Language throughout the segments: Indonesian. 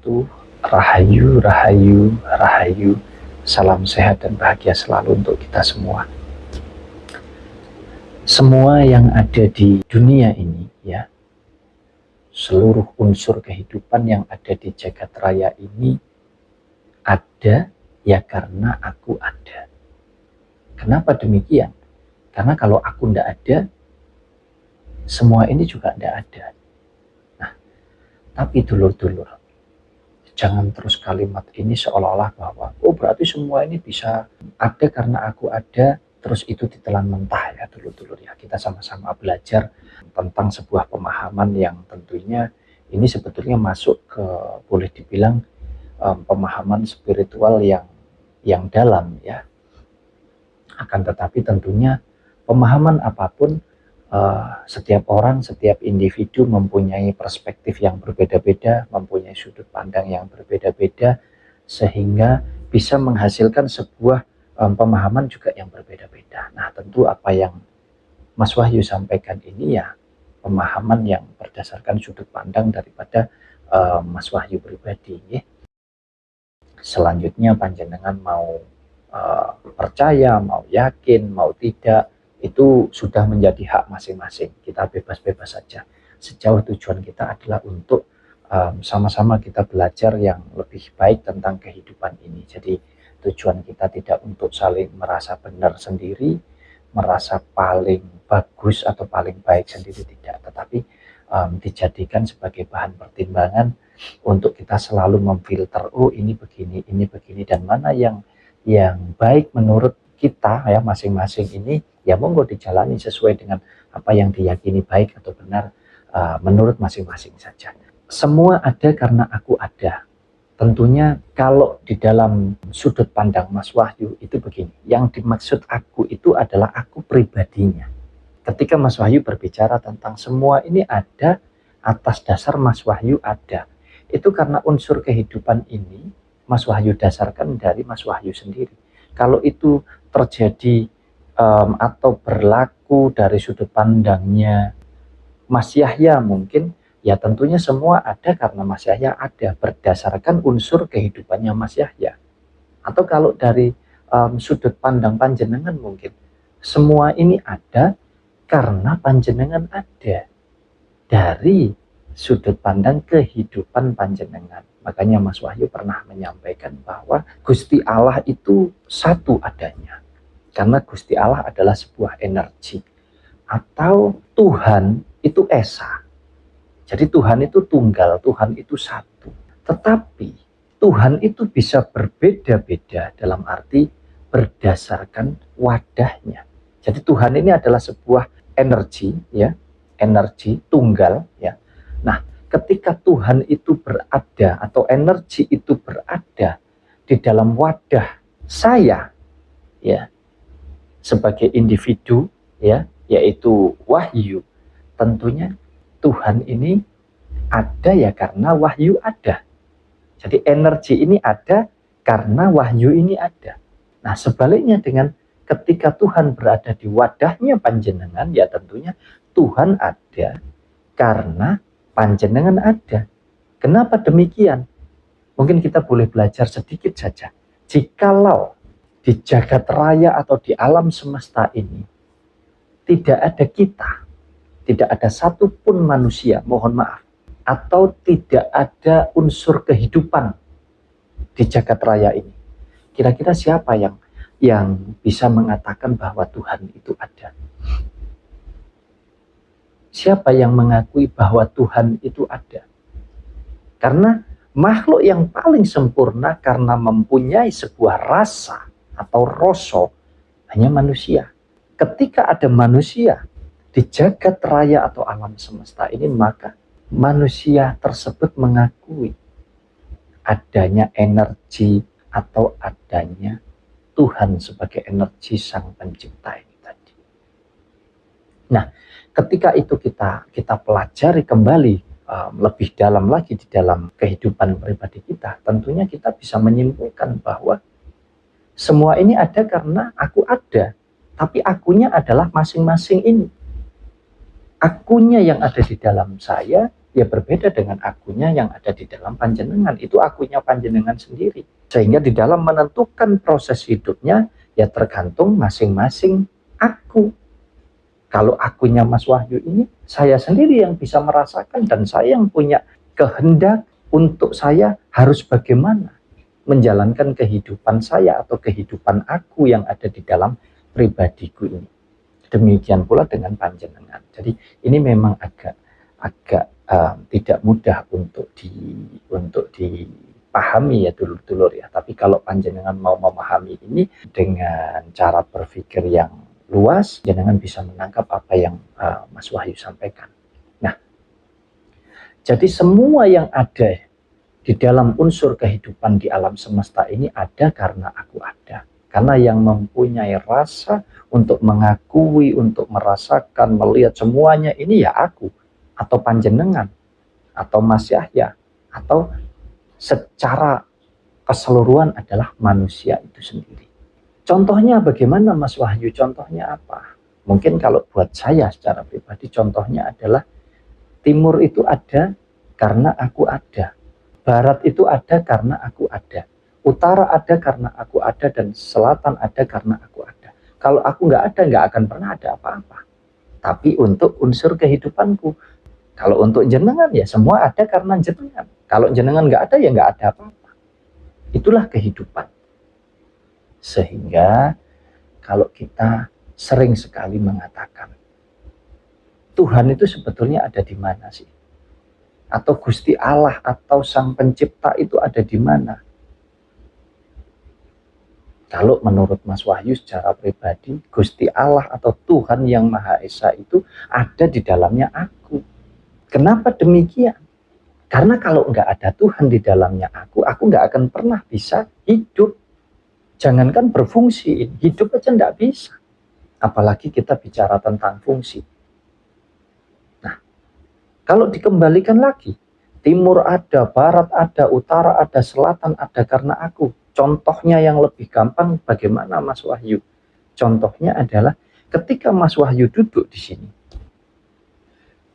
wabarakatuh. Rahayu, rahayu, rahayu. Salam sehat dan bahagia selalu untuk kita semua. Semua yang ada di dunia ini, ya, seluruh unsur kehidupan yang ada di jagat raya ini ada ya karena aku ada. Kenapa demikian? Karena kalau aku tidak ada, semua ini juga tidak ada. Nah, tapi dulur-dulur, jangan terus kalimat ini seolah-olah bahwa berarti semua ini bisa ada karena aku ada, terus itu ditelan mentah ya dulur-dulur ya. Kita sama-sama belajar tentang sebuah pemahaman yang tentunya ini sebetulnya masuk ke, boleh dibilang pemahaman spiritual yang dalam ya. Akan tetapi tentunya pemahaman apapun, setiap orang, setiap individu mempunyai perspektif yang berbeda-beda, mempunyai sudut pandang yang berbeda-beda, sehingga bisa menghasilkan sebuah pemahaman juga yang berbeda-beda. Nah, tentu apa yang Mas Wahyu sampaikan ini ya pemahaman yang berdasarkan sudut pandang daripada Mas Wahyu pribadi ya. Selanjutnya panjenengan mau percaya, mau yakin, mau tidak, itu sudah menjadi hak masing-masing. Kita bebas-bebas saja. Sejauh tujuan kita adalah untuk sama-sama kita belajar yang lebih baik tentang kehidupan ini. Jadi tujuan kita tidak untuk saling merasa benar sendiri, merasa paling bagus atau paling baik sendiri, tidak. Tetapi dijadikan sebagai bahan pertimbangan untuk kita selalu memfilter, ini begini, dan mana yang baik menurut kita ya masing-masing ini, ya monggo dijalani sesuai dengan apa yang diyakini baik atau benar menurut masing-masing saja. Semua ada karena aku ada. Tentunya kalau di dalam sudut pandang Mas Wahyu itu begini, yang dimaksud aku itu adalah aku pribadinya. Ketika Mas Wahyu berbicara tentang semua ini ada atas dasar Mas Wahyu ada, itu karena unsur kehidupan ini Mas Wahyu dasarkan dari Mas Wahyu sendiri. Kalau itu terjadi atau berlaku dari sudut pandangnya Mas Yahya mungkin, ya tentunya semua ada karena Mas Yahya ada berdasarkan unsur kehidupannya Mas Yahya. Atau kalau dari sudut pandang panjenengan mungkin, semua ini ada karena panjenengan ada dari sudut pandang kehidupan panjenengan. Makanya Mas Wahyu pernah menyampaikan bahwa Gusti Allah itu satu adanya. Karena Gusti Allah adalah sebuah energi. Atau Tuhan itu esa. Jadi Tuhan itu tunggal, Tuhan itu satu. Tetapi Tuhan itu bisa berbeda-beda dalam arti berdasarkan wadahnya. Jadi Tuhan ini adalah sebuah energi ya, energi tunggal ya. Nah, ketika Tuhan itu berada atau energi itu berada di dalam wadah saya ya sebagai individu ya, yaitu Wahyu, tentunya Tuhan ini ada ya karena Wahyu ada. Jadi energi ini ada karena Wahyu ini ada. Nah, sebaliknya dengan ketika Tuhan berada di wadahnya panjenengan, ya tentunya Tuhan ada karena panjenengan ada. Kenapa demikian? Mungkin kita boleh belajar sedikit saja. Jikalau di jagat raya atau di alam semesta ini tidak ada kita, tidak ada satupun manusia, mohon maaf, atau tidak ada unsur kehidupan di jagat raya ini, kira-kira siapa yang bisa mengatakan bahwa Tuhan itu ada? Siapa yang mengakui bahwa Tuhan itu ada? Karena makhluk yang paling sempurna karena mempunyai sebuah rasa atau rasa hanya manusia. Ketika ada manusia di jagat raya atau alam semesta ini, maka manusia tersebut mengakui adanya energi atau adanya Tuhan sebagai energi sang pencipta ini tadi. Nah, ketika itu kita pelajari kembali lebih dalam lagi di dalam kehidupan pribadi kita, tentunya kita bisa menyimpulkan bahwa semua ini ada karena aku ada, tapi akunya adalah masing-masing ini. Akunya yang ada di dalam saya, ya berbeda dengan akunya yang ada di dalam panjenengan. Itu akunya panjenengan sendiri. Sehingga di dalam menentukan proses hidupnya, ya tergantung masing-masing aku. Kalau akunya Mas Wahyu ini, saya sendiri yang bisa merasakan dan saya yang punya kehendak untuk saya harus bagaimana menjalankan kehidupan saya atau kehidupan aku yang ada di dalam pribadiku ini. Demikian pula dengan panjenengan. Jadi ini memang agak tidak mudah untuk dipahami ya dulur-dulur ya. Tapi kalau panjenengan mau memahami ini dengan cara berpikir yang luas, panjenengan bisa menangkap apa yang Mas Wahyu sampaikan. Nah, jadi semua yang ada di dalam unsur kehidupan di alam semesta ini ada karena aku ada. Karena yang mempunyai rasa untuk mengakui, untuk merasakan, melihat semuanya ini ya aku, atau panjenengan, atau Mas Yahya, atau secara keseluruhan adalah manusia itu sendiri. Contohnya bagaimana Mas Wahyu? Contohnya apa? Mungkin kalau buat saya secara pribadi contohnya adalah timur itu ada karena aku ada. Barat itu ada karena aku ada. Utara ada karena aku ada dan selatan ada karena aku ada. Kalau aku nggak ada, nggak akan pernah ada apa-apa. Tapi untuk unsur kehidupanku, kalau untuk jenengan ya semua ada karena jenengan. Kalau jenengan nggak ada ya nggak ada apa-apa. Itulah kehidupan. Sehingga kalau kita sering sekali mengatakan, Tuhan itu sebetulnya ada di mana sih? Atau Gusti Allah atau Sang Pencipta itu ada di mana? Kalau menurut Mas Wahyu secara pribadi, Gusti Allah atau Tuhan yang Maha Esa itu ada di dalamnya aku. Kenapa demikian? Karena kalau nggak ada Tuhan di dalamnya aku nggak akan pernah bisa hidup. Jangankan berfungsi, hidup aja nggak bisa. Apalagi kita bicara tentang fungsi. Nah, kalau dikembalikan lagi, timur ada, barat ada, utara ada, selatan ada karena aku. Contohnya yang lebih gampang bagaimana Mas Wahyu? Contohnya adalah ketika Mas Wahyu duduk di sini.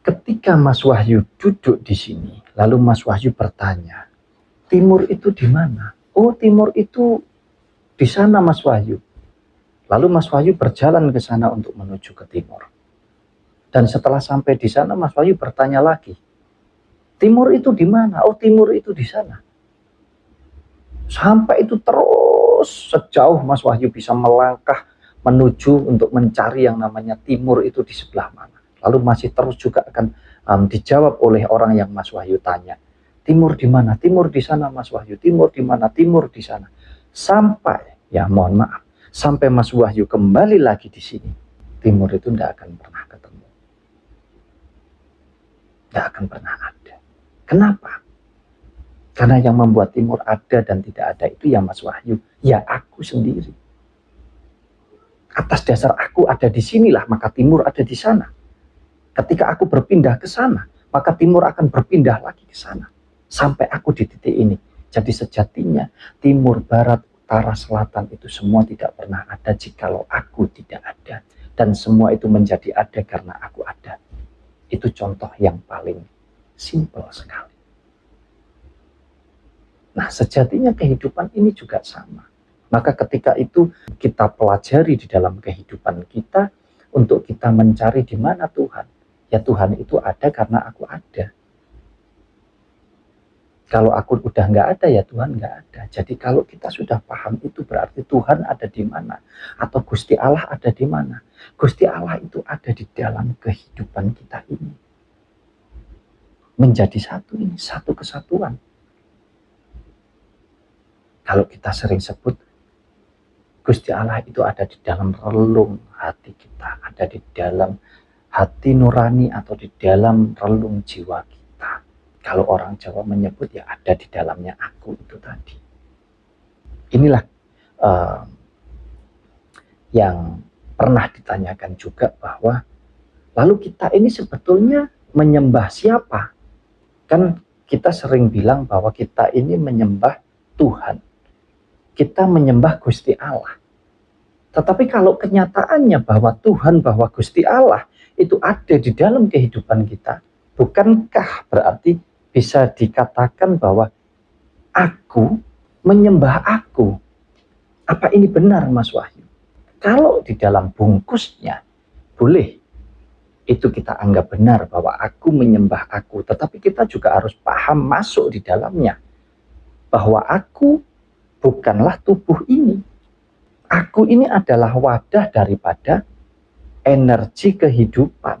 Ketika Mas Wahyu duduk di sini, lalu Mas Wahyu bertanya, timur itu di mana? Oh, timur itu di sana Mas Wahyu. Lalu Mas Wahyu berjalan ke sana untuk menuju ke timur. Dan setelah sampai di sana Mas Wahyu bertanya lagi, timur itu di mana? Oh, timur itu di sana. Sampai itu terus sejauh Mas Wahyu bisa melangkah menuju untuk mencari yang namanya timur itu di sebelah mana. Lalu masih terus juga akan dijawab oleh orang yang Mas Wahyu tanya. Timur di mana? Timur di sana Mas Wahyu. Timur di mana? Timur di sana. Sampai, ya mohon maaf, sampai Mas Wahyu kembali lagi di sini. Timur itu tidak akan pernah ketemu. Tidak akan pernah ada. Kenapa? Karena yang membuat timur ada dan tidak ada itu ya Mas Wahyu, ya aku sendiri. Atas dasar aku ada di sinilah, maka timur ada di sana. Ketika aku berpindah ke sana, maka timur akan berpindah lagi ke sana. Sampai aku di titik ini. Jadi sejatinya timur, barat, utara, selatan itu semua tidak pernah ada jikalau aku tidak ada. Dan semua itu menjadi ada karena aku ada. Itu contoh yang paling simpel sekali. Nah, sejatinya kehidupan ini juga sama. Maka ketika itu kita pelajari di dalam kehidupan kita untuk kita mencari di mana Tuhan. Ya Tuhan itu ada karena aku ada. Kalau aku udah nggak ada ya Tuhan nggak ada. Jadi kalau kita sudah paham itu berarti Tuhan ada di mana. Atau Gusti Allah ada di mana. Gusti Allah itu ada di dalam kehidupan kita ini. Menjadi satu ini, satu kesatuan. Kalau kita sering sebut, Gusti Allah itu ada di dalam relung hati kita, ada di dalam hati nurani atau di dalam relung jiwa kita. Kalau orang Jawa menyebut ya ada di dalamnya aku itu tadi. Inilah yang pernah ditanyakan juga bahwa lalu kita ini sebetulnya menyembah siapa? Kan kita sering bilang bahwa kita ini menyembah Tuhan. Kita menyembah Gusti Allah. Tetapi kalau kenyataannya bahwa Tuhan, bahwa Gusti Allah itu ada di dalam kehidupan kita, bukankah berarti bisa dikatakan bahwa aku menyembah aku? Apa ini benar, Mas Wahyu? Kalau di dalam bungkusnya boleh itu kita anggap benar bahwa aku menyembah aku, tetapi kita juga harus paham masuk di dalamnya bahwa aku bukanlah tubuh ini. Aku ini adalah wadah daripada energi kehidupan.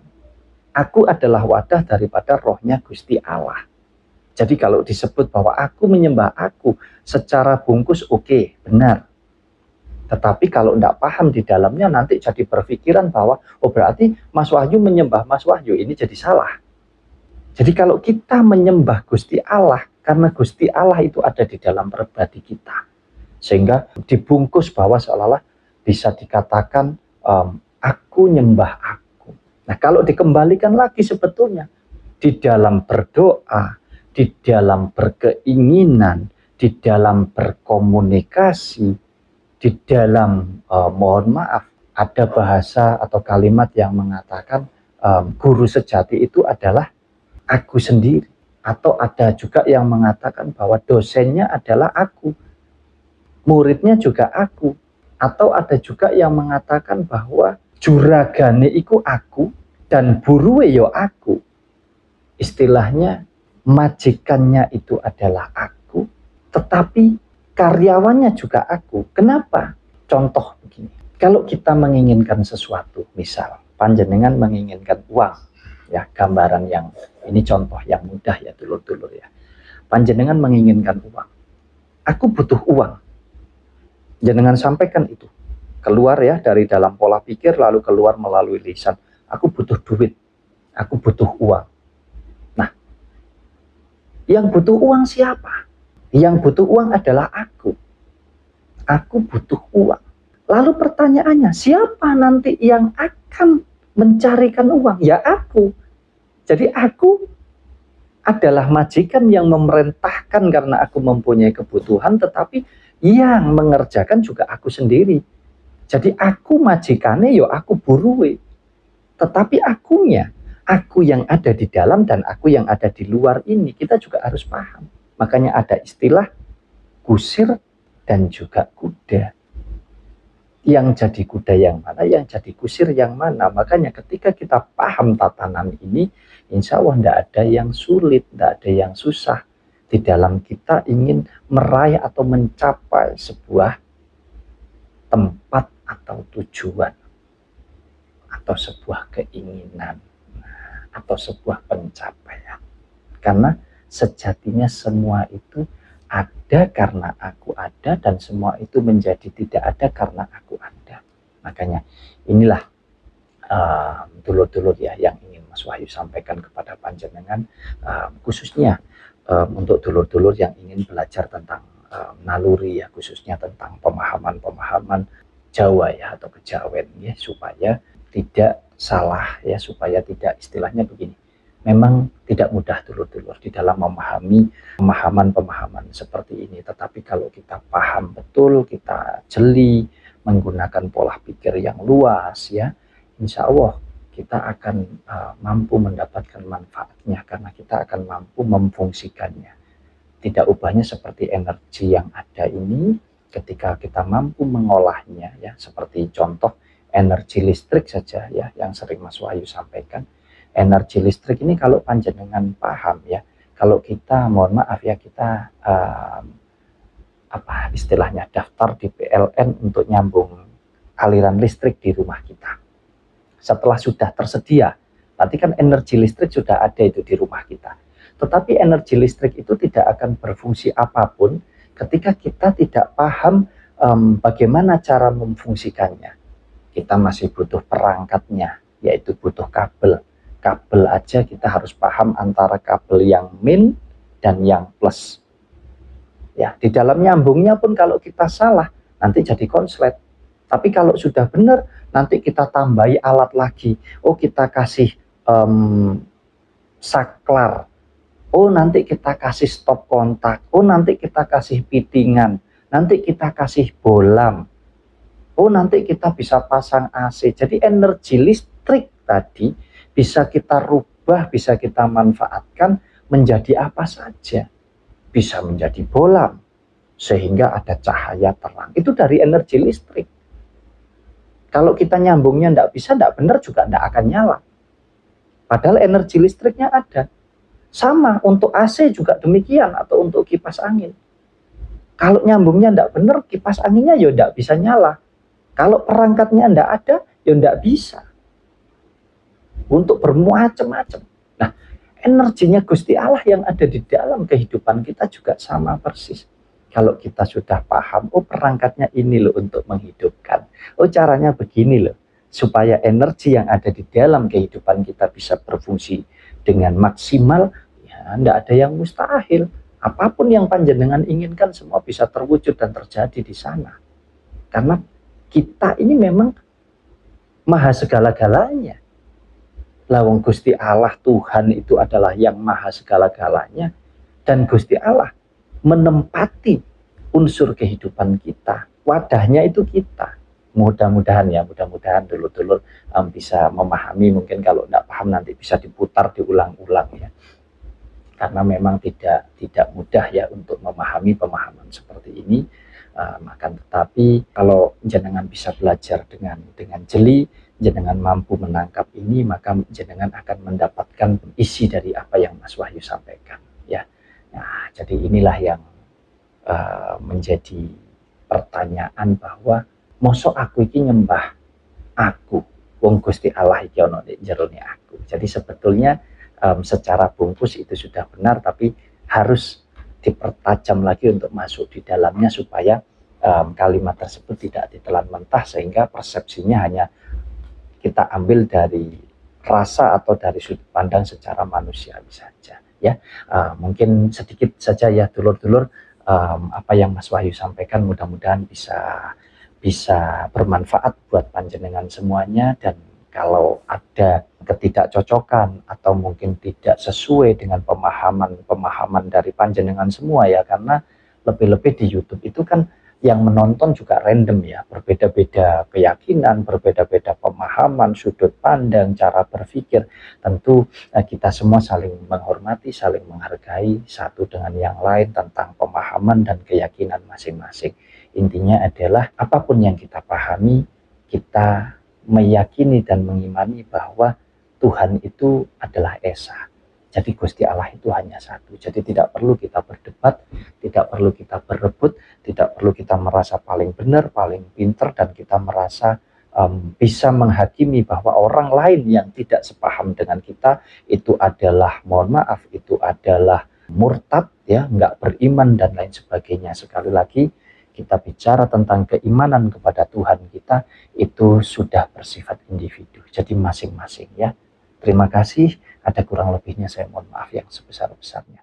Aku adalah wadah daripada rohnya Gusti Allah. Jadi kalau disebut bahwa aku menyembah aku secara bungkus, oke, benar. Tetapi kalau tidak paham di dalamnya, nanti jadi berpikiran bahwa oh berarti Mas Wahyu menyembah Mas Wahyu, ini jadi salah. Jadi kalau kita menyembah Gusti Allah, karena Gusti Allah itu ada di dalam pribadi kita, sehingga dibungkus bahwa seolah-olah bisa dikatakan aku nyembah aku. Nah kalau dikembalikan lagi sebetulnya di dalam berdoa, di dalam berkeinginan, di dalam berkomunikasi, di dalam mohon maaf, ada bahasa atau kalimat yang mengatakan guru sejati itu adalah aku sendiri. Atau ada juga yang mengatakan bahwa dosennya adalah aku, muridnya juga aku. Atau ada juga yang mengatakan bahwa juragane iku aku dan buruwe yo aku. Istilahnya majikannya itu adalah aku, tetapi karyawannya juga aku. Kenapa? Contoh begini, kalau kita menginginkan sesuatu, misal panjenengan menginginkan uang, ya gambaran yang ini contoh yang mudah ya dulur-dulur ya. Panjenengan menginginkan uang, aku butuh uang. Jenengan sampaikan itu keluar ya dari dalam pola pikir, lalu keluar melalui lisan. Aku butuh duit, aku butuh uang. Nah, yang butuh uang siapa? Yang butuh uang adalah aku. Aku butuh uang. Lalu pertanyaannya, siapa nanti yang akan mencarikan uang? Ya aku. Jadi aku adalah majikan yang memerintahkan karena aku mempunyai kebutuhan, tetapi yang mengerjakan juga aku sendiri. Jadi aku majikane, yo aku buruwe. Tetapi akunya, aku yang ada di dalam dan aku yang ada di luar ini, kita juga harus paham. Makanya ada istilah kusir dan juga kuda. Yang jadi kuda yang mana, yang jadi kusir yang mana. Makanya ketika kita paham tatanan ini, insya Allah tidak ada yang sulit, tidak ada yang susah. Di dalam kita ingin meraih atau mencapai sebuah tempat atau tujuan, atau sebuah keinginan, atau sebuah pencapaian. Karena sejatinya semua itu ada karena aku ada, dan semua itu menjadi tidak ada karena aku ada. Makanya inilah dulur-dulur ya yang ingin Mas Wahyu sampaikan kepada panjenengan, khususnya untuk dulur-dulur yang ingin belajar tentang naluri ya, khususnya tentang pemahaman-pemahaman Jawa ya atau kejawen ya, supaya tidak salah ya, supaya tidak istilahnya begini. Memang tidak mudah dulur-dulur di dalam memahami pemahaman-pemahaman seperti ini, tetapi kalau kita paham betul, kita jeli, menggunakan pola pikir yang luas ya, insya Allah kita akan mampu mendapatkan manfaatnya, karena kita akan mampu memfungsikannya. Tidak ubahnya seperti energi yang ada ini, ketika kita mampu mengolahnya ya, seperti contoh energi listrik saja ya, yang sering Mas Wahyu sampaikan. Energi listrik ini kalau panjenengan paham ya, kalau kita mohon maaf ya, kita apa istilahnya daftar di PLN untuk nyambung aliran listrik di rumah kita. Setelah sudah tersedia, berarti kan energi listrik sudah ada itu di rumah kita. Tetapi energi listrik itu tidak akan berfungsi apapun ketika kita tidak paham bagaimana cara memfungsikannya. Kita masih butuh perangkatnya, yaitu butuh kabel. Kabel aja kita harus paham antara kabel yang min dan yang plus. Ya, di dalam nyambungnya pun kalau kita salah, nanti jadi konslet. Tapi kalau sudah benar, nanti kita tambahi alat lagi. Oh, kita kasih saklar. Oh, nanti kita kasih stop kontak. Oh, nanti kita kasih pitingan. Nanti kita kasih bolam. Oh, nanti kita bisa pasang AC. Jadi energi listrik tadi bisa kita rubah ubah, bisa kita manfaatkan menjadi apa saja. Bisa menjadi bola, sehingga ada cahaya terang. Itu dari energi listrik. Kalau kita nyambungnya tidak bisa, tidak benar juga tidak akan nyala. Padahal energi listriknya ada. Sama untuk AC juga demikian, atau untuk kipas angin. Kalau nyambungnya tidak benar, kipas anginnya ya tidak bisa nyala. Kalau perangkatnya tidak ada, ya tidak bisa. Untuk bermacam-macam. Nah, energinya Gusti Allah yang ada di dalam kehidupan kita juga sama persis. Kalau kita sudah paham, oh perangkatnya ini loh untuk menghidupkan. Oh caranya begini loh, supaya energi yang ada di dalam kehidupan kita bisa berfungsi dengan maksimal, ya tidak ada yang mustahil. Apapun yang panjenengan inginkan semua bisa terwujud dan terjadi di sana. Karena kita ini memang maha segala-galanya. Lawang Gusti Allah Tuhan itu adalah yang maha segala-galanya, dan Gusti Allah menempati unsur kehidupan kita. Wadahnya itu kita. Mudah-mudahan ya, mudah-mudahan dulur-dulur bisa memahami. Mungkin kalau tidak paham nanti bisa diputar, diulang-ulang ya. Karena memang tidak mudah ya untuk memahami pemahaman seperti ini. Tetapi kalau jenengan bisa belajar dengan jeli, jenengan mampu menangkap ini, maka jenengan akan mendapatkan isi dari apa yang Mas Wahyu sampaikan ya. Nah, jadi inilah yang menjadi pertanyaan bahwa mosok aku iki nyembah aku, wong Gusti Allah iki ono nek jerone aku. Jadi sebetulnya secara bungkus itu sudah benar, tapi harus dipertajam lagi untuk masuk di dalamnya supaya kalimat tersebut tidak ditelan mentah, sehingga persepsinya hanya kita ambil dari rasa atau dari sudut pandang secara manusiawi saja ya. Mungkin sedikit saja ya dulur-dulur, apa yang Mas Wahyu sampaikan mudah-mudahan bisa bermanfaat buat panjenengan semuanya. Dan kalau ada ketidakcocokan atau mungkin tidak sesuai dengan pemahaman dari panjenengan semua ya, karena lebih-lebih di YouTube itu kan yang menonton juga random ya, berbeda-beda keyakinan, berbeda-beda pemahaman, sudut pandang, cara berpikir. Tentu kita semua saling menghormati, saling menghargai satu dengan yang lain tentang pemahaman dan keyakinan masing-masing. Intinya adalah apapun yang kita pahami, kita meyakini dan mengimani bahwa Tuhan itu adalah Esa. Jadi Gusti Allah itu hanya satu. Jadi tidak perlu kita berdebat, tidak perlu kita berebut, tidak perlu kita merasa paling benar, paling pinter, dan kita merasa bisa menghakimi bahwa orang lain yang tidak sepaham dengan kita itu adalah, mohon maaf, itu adalah murtad ya, nggak beriman dan lain sebagainya. Sekali lagi kita bicara tentang keimanan kepada Tuhan kita, itu sudah bersifat individu. Jadi masing-masing ya. Terima kasih. Ada kurang lebihnya saya mohon maaf yang sebesar-besarnya.